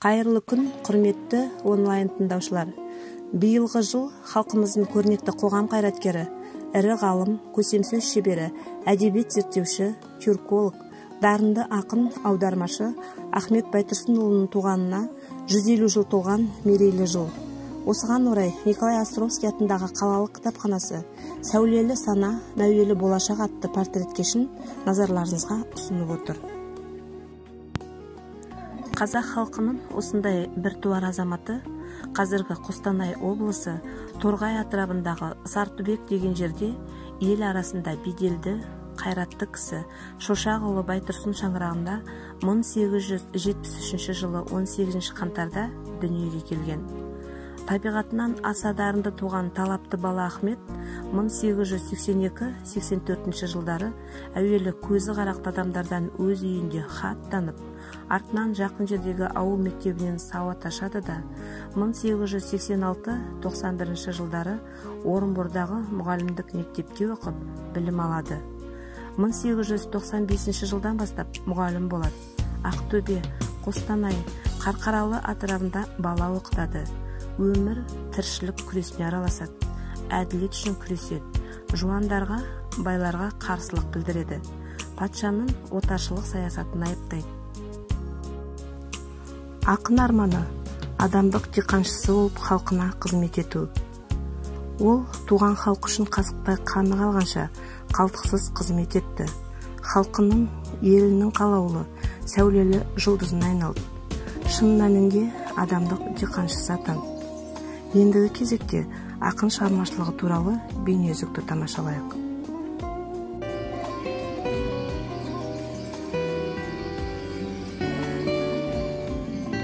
Қайырлы күн, құрметті онлайн тыңдаушылар. Биылғы жыл халқымыздың көрнекті қоғам қайраткері, ірі ғалым, көсемсөз шебері, әдебиет зерттеуші, тюрколог, дарынды ақын, аудармашы Ахмет Байтұрсынұлының туғанына 150 жыл толған мерейлі жыл. Осыған орай Николай Островский атындағы қалалық кітапханасы «Сәулелі сана, мәуелі болашақ» атты портрет кешін назарларыңызға ұсынып отыр. Қазақ халқының осындай біртуар азаматы қазіргі Қостанай облысы Торғай атырабындағы Сартүбек деген жерде ел арасында беделді, қайратты кісі Шошағұлы Байтұрсын шаңырағында 1873 жылы 18 қаңтарда дүниеге келген. Табиғатынан аса дарынды туған талапты бала Ахмет 1882-84 жылдары әуелі көзі қарақты адамдардан өз үйінде хат танып, артынан жақын жердегі ауыл мектебінен сауат ашады да 1886-91 жылдары Орынбордағы мұғалімдік мектепте оқып білім алады. 1895 жылдан бастап мұғалім болады. Ақтөбе, Қостанай, Қарқаралы атырабында бала оқытады. Өмір, тіршілік күресіне араласады. Әділет үшін күреседі. Жуандарға, байларға қарсылық білдіреді. Патшаның отаршылық саясатын айыптайды. Ақын арманы адамдық диқаншысы болып халқына қызмет ету. Ол туған халық үшін қасықпай қаны қалғанша қалтқысыз қызмет етті. Халқының, елінің қалаулы, сәулелі жұлдызына айналды. Шын мәнінде адамдық диқаншысы атанды. Ендігі кезекте ақын шығармашылығы туралы бейнеүзікті тамашалайық.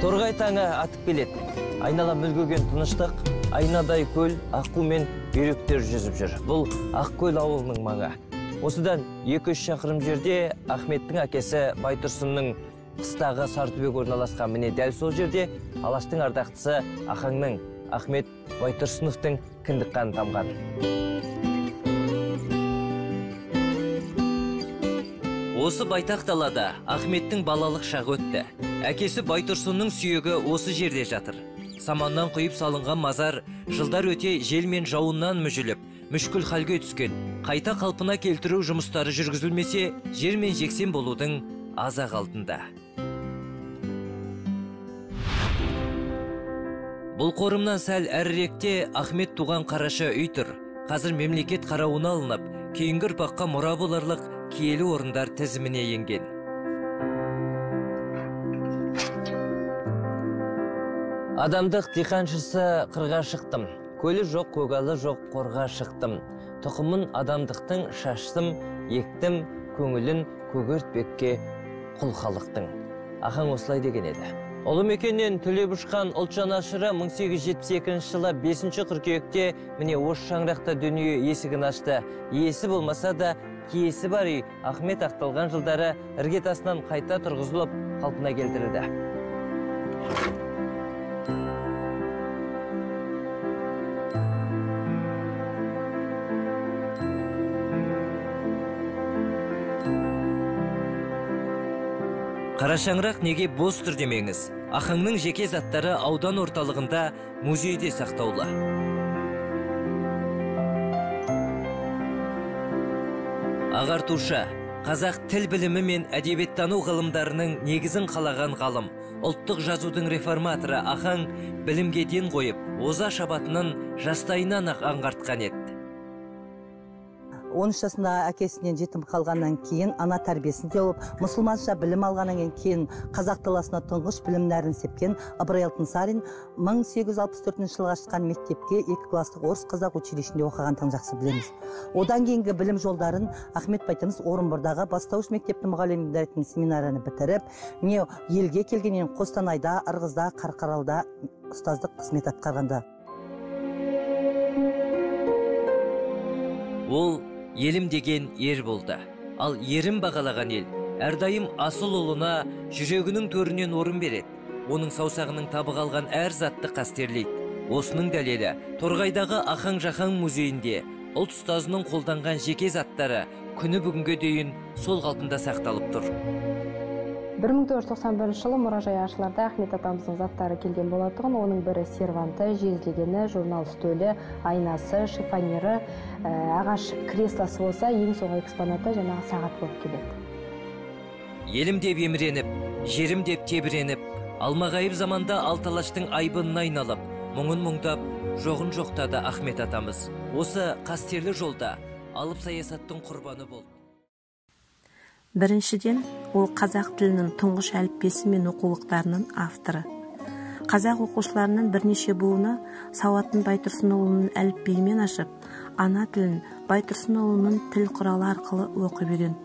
Торғай таңы атып келеді. Айнала мүлгіген тыныштық, айнадай көл, аққу мен үйректер жүзіп жүр. Бұл Ақкөл ауылының маңы. Осыдан 2-3 шақырым жерде Ахметтің әкесі Байтұрсынның қыстағы Сартүбек орналасқан. Міне дәл сол жерде Алаштың ардақтысы Ахаңның Ахмет Байтұрсыновтың кіндік қаны тамған. Осы байтақ далада Ахметтің балалық шағы өтті. Әкесі Байтұрсынның сүйегі осы жерде жатыр. Саманнан құйып салынған мазар жылдар өте жел мен жауыннан мүжіліп, мүшкіл халге түскен. Қайта қалпына келтіру жұмыстары жүргізілмесе, жер мен жексен болудың аз-ақ алдында. Бұл қорымнан сәл әріректе Ахмет туған қараша үй тұр. Қазір мемлекет қарауына алынып, кейінгі ұрпаққа мұра боларлық киелі орындар тізіміне енген. Адамдық диқаншысы қырға шықтым. Көлі жоқ, көгалы жоқ, қорға шықтым. Тұқымын адамдықтың шаштым, ектім, көңілін көгертпекке құл халықтың. Ахаң осылай деген еді. Ұлы мекеннен түлеп ұшқан ұлт жанашыры 1872 жылы 5 қыркүйекте міне осы шаңырақта дүние есігін ашты. Иесі болмаса да киесі бар үй Ахмет ақталған жылдары іргетасынан қайта тұрғызылып қалпына келтірілді. Қарашаңырақ неге бос тұр демеңіз. Ахаңның жеке заттары аудан орталығында музейде сақтаулы. Ағартушы, қазақ тіл білімі мен әдебиеттану ғылымдарының негізін қалаған ғалым, ұлттық жазудың реформаторы Ахаң білімге ден қойып, оза шабатынын жастайынан ақ аңғартқан еді. 13 жасында әкесінен жетім қалғаннан кейін ана тәрбиесінде болып, мұсылманша білім алғаннан кейін қазақ даласына тұңғыш білім нәрін сепкен Ыбырай Алтынсарин 1864 жылға шыққан мектепке 2 класстық орыс қазақ училищінде оқығандығын жақсы білеміз. Одан кейінгі білім жолдарын Ахмет Байтұрсынов Орынбордағы бастауыш мектептің мұғалімдерінің семинарын бітіріп, елге келгеннен Қостанайда, Ырғызда, Қарқаралыда ұстаздық қызмет атқарғанда. Ол елім деген ер болды. Ал ерім бағалаған ел әрдайым асыл ұлына жүрегінің төрінен орын береді. Оның саусағының табы қалған әр затты қастерлейді. Осының дәлелі Торғайдағы Ахаң Жахаң музейінде ұлт ұстазының қолданған жеке заттары күні бүгінге дейін сол қалпында сақталып тұр. 1991 жылы мұражай ашыларда Ахмет атамыздың заттары келген болатұғын. Оның бірі серванты, жезлегені, журнал стөлі, айнасы, шифонері, ағаш креслосы болса, ең соңғы экспонаты жаңағы сағат болып келеді. Елім деп еміреніп, жерім деп тебіреніп, алмағайып заманда алталаштың айбынына айналып, мұңын мұңдап, жоғын жоқтады Ахмет атамыз. Осы қастерлі жолда алып саясаттың құрбаны болды. Біріншіден, ол қазақ тілінің тұңғыш әліппесі мен оқулықтарының авторы. Қазақ оқушыларының бірнеше буыны Сауатын Байтұрсынұлының әліпбиімен ашып, ана тілін Байтұрсынұлының тіл құралы арқылы оқып үйренді.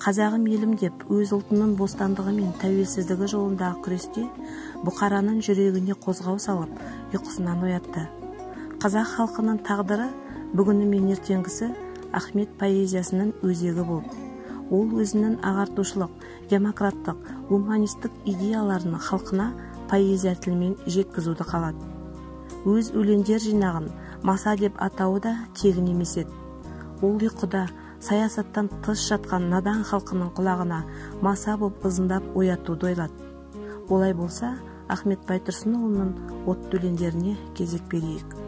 Қазағым елім деп өз ұлтының бостандығы мен тәуелсіздігі жолындағы күресте бұқараның жүрегіне қозғау салып, ұйқысынан оятты. Қазақ халқының тағдыры бүгіні мен ертеңгісі Ахмет поэзиясының өзегі болды. Ол өзінің ағартушылық, демократтық, гуманистік идеяларын халқына поэзия тілімен жеткізуді қалады. Өз өлеңдер жинағын маса деп атауы да тегін емес еді. Ол ұйқыда саясаттан тыс жатқан надан халқының құлағына маса боп ызыңдап оятуды ойлады. Олай болса, Ахмет Байтұрсынұлының отты өлеңдеріне кезек берейік.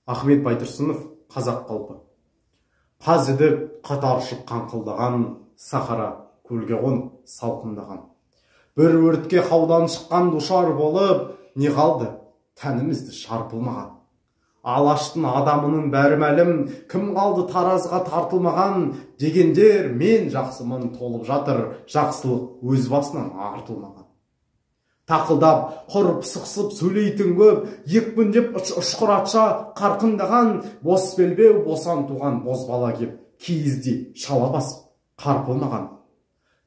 Ахмет Байтұрсынов қазақ қалпы. Қазіді қатар шыққан қылдаған, сахара көлге қонып салқындаған. Бір өртке қаудан шыққан душар болып, не қалды тәнімізді шарпылмаған. Алаштың адамының бәрі мәлім, кім қалды таразға тартылмаған, дегендер мен жақсымын толып жатыр, жақсылық өз басынан артылмаған. Тақылдап, құрып сықсып сөйлейтін көп, екпіндеп ұшқыратша қарқындаған, бос белбеу босан туған боз бала кеп, киізде шала басып қарпылмаған.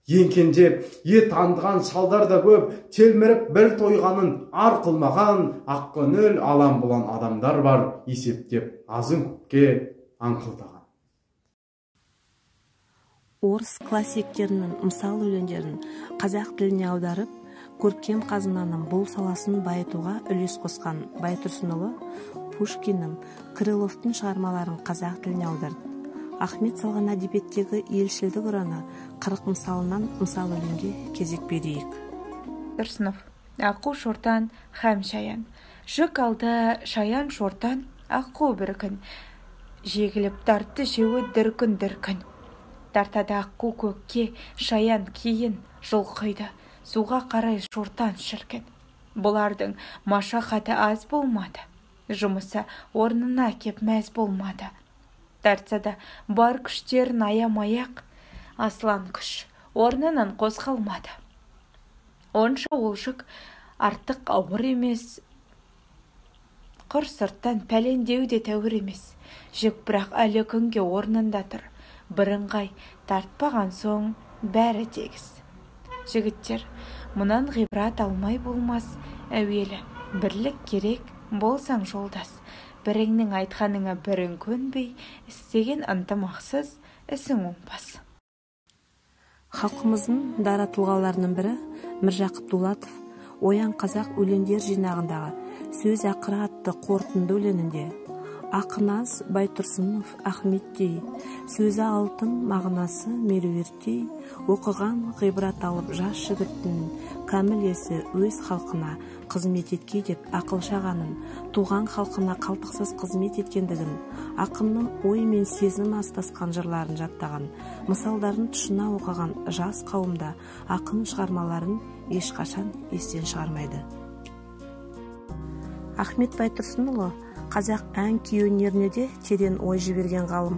Енкенде ет андыған шалдар да көп, телміріп бір тойғанын ар қылмаған, ақ көңіл алам бұлан адамдар бар, есептеп азын көпке аңқылдаған. Орыс классиктерінің мысал өлеңдерін қазақ тіліне аударып, көркем қазынаның бұл саласын байытуға үлес қосқан Байтұрсынұлы Пушкиннің, Крыловтың шығармаларын қазақ тіліне аударды. Ахмет салған әдебиеттегі елшілдік ұраны 40 мысалынан мысал өлеңге кезек берейік. Тұрсынов, аққу шортан һәм шаян. Жүк алды шаян шортан, аққу бір күн. Жегіліп тартты жеуі дүркін-дүркін. Тартады аққу көкке, шаян кейін жұлқиды. Суға қарай шортан шіркін. Бұлардың машақаты аз болмады. Жұмысы орнына кеп мәз болмады. Тартса да бар күштерін аямаяқ, аслан күш орнынан қозғалмады. Онша ол жүк артық ауыр емес, құр сырттан пәлендеу де тәуір емес. Жүк бірақ әлі күнге орнында тұр. Бірыңғай тартпаған соң бәрі тегіс. Жігіттер, мұнан ғибрат алмай болмас, әуелі бірлік керек, болсаң жолдас. Біріңнің айтқаныңа бірің көнбей, істеген ынтымақсыз ісің оңбас. Халқымыздың дара тұлғаларының бірі Міржақып Дулатов Оян қазақ өлеңдер жинағындағы сөз ақыры атты қорытынды өлеңінде Ақназ Байтұрсынов Ахметтей, сөзі алтын, мағынасы меруерттей, оқыған ғибрат алып жас жігіттің кәміл есі өз халқына қызмет етке деп ақыл шағанын, туған халқына қалтықсыз қызмет еткендігін, ақынның ой мен сезім астасқан жырларын жаттаған, мысалдарын тұшына оқыған жас қауымда ақын шығармаларын ешқашан естен шығармайды. Ахмет Байтұрсынұлы қазақ ән күй өнеріне де терең ой жіберген ғалым.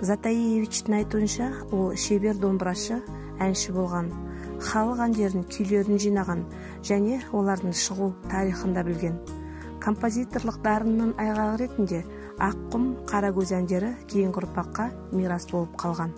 Затаевичтің айтуынша, ол шебер домбырашы, әнші болған, халық әндерін, күйлерін жинаған және олардың шығу тарихында білген. Композиторлық дарынның айғағы ретінде Аққұм, Қарагөз әндері кейінгі ұрпаққа мирас болып қалған.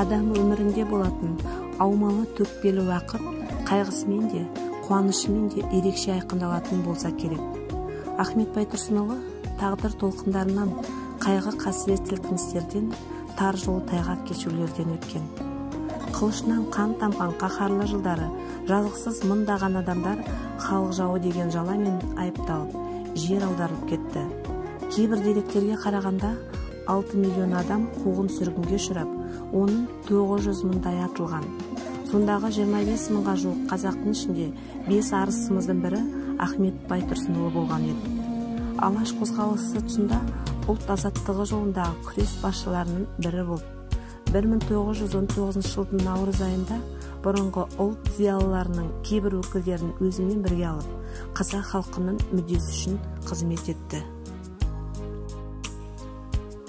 адам өмірінде болатын аумалы төкпелі уақыт қайғысымен де қуанышымен де ерекше айқындалатын болса керек. Ахмет Байтұрсынұлы тағдыр толқындарынан, қайғы қасірет сілкіністерден, тар жол тайғақ кешулерден өткен. Қылышынан қан тамған қаһарлы жылдары жазықсыз мыңдаған адамдар халық жауы деген жаламен айыпталып, жер аударылып кетті. Кейбір деректерге қарағанда 6 миллион адам қуғын сүргінге ұшырап, оның 900 мыңдай атылған. Сондағы 25 мыңға жуық қазақтың ішінде 5 арысымыздың бірі Ахмет Байтұрсынұлы болған еді. Алаш қозғалысы тұсында ұлт азаттығы жолындағы күрес басшыларының бірі болды. 1919 жылдың наурыз айында бұрынғы ұлт зиялыларының кейбір өкілдерін өзімен бірге алып, қазақ халқының мүддесі үшін қызмет етті.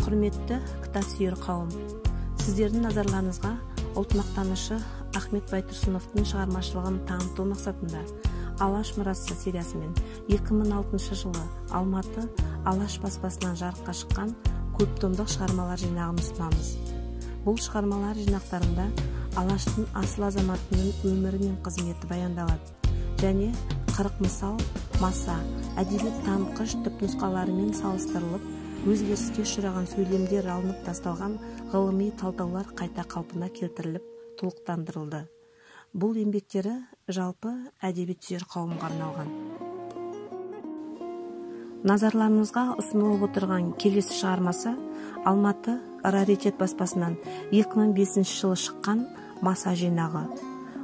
Құрметті кітапсүйер қауым, сіздердің назарларыңызға ұлт мақтанышы Ахмет Байтұрсыновтың шығармашылығын таныту мақсатында Алаш мұрасы сериясымен 2006 жылы Алматы Алаш баспасынан жарыққа шыққан көптомдық шығармалар жинағын ұсынамыз. Бұл шығармалар жинақтарында Алаштың асыл азаматының өмірі мен қызметі баяндалады және 40 мысал, маса, әдебиет танытқыш түпнұсқаларымен салыстырылып, өзгеріске ұшыраған сөйлемдер алынып тасталған ғылыми талдаулар қайта қалпына келтіріліп, толықтандырылды. Бұл еңбектері жалпы әдебиетсүйер қауымға арналған. Назарларыңызға ұсынылып отырған келесі шығармасы Алматы раритет баспасынан 2005 жылы шыққан маса жинағы.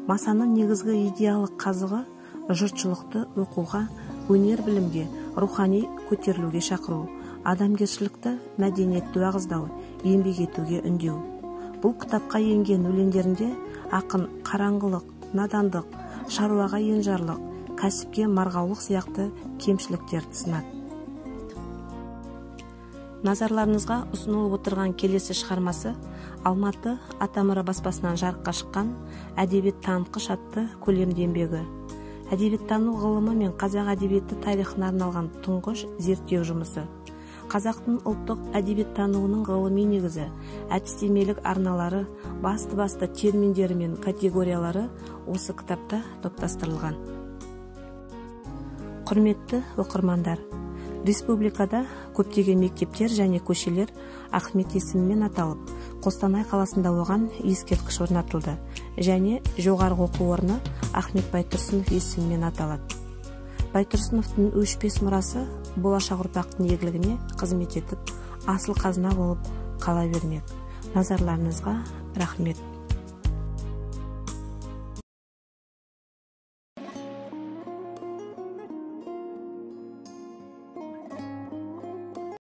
Масаның негізгі идеялық қазығы жұртшылықты оқуға, өнер білімге, рухани көтерілуге шақыру, адамгершілікті, мәдениетті уағыздау, еңбек етуге үндеу. Бұл кітапқа енген өлеңдерінде ақын қараңғылық, надандық, шаруаға енжарлық, кәсіпке марғаулық сияқты кемшіліктерді сынады. Назарларыңызға ұсынылып отырған келесі шығармасы Алматы Атамұра баспасынан жарыққа шыққан әдебиет танытқыш атты көлемді еңбегі. Әдебиеттану ғылымы мен қазақ әдебиеті тарихына арналған тұңғыш зерттеу жұмысы. Қазақтың ұлттық әдебиеттануының ғылыми негізі, әдістемелік арналары, басты терминдері мен категориялары осы кітапта топтастырылған. Құрметті оқырмандар, республикада көптеген мектептер және көшелер Ахмет есімімен аталып, Қостанай қаласында оған ескерткіш орнатылды және жоғарғы оқу орны Ахмет Байтұрсынов есімімен аталады. Байтұрсыновтың өшпес мұрасы болашақ ұрпақтың игілігіне қызмет етіп, асыл қазына болып қала бермек. Назарларыңызға рахмет.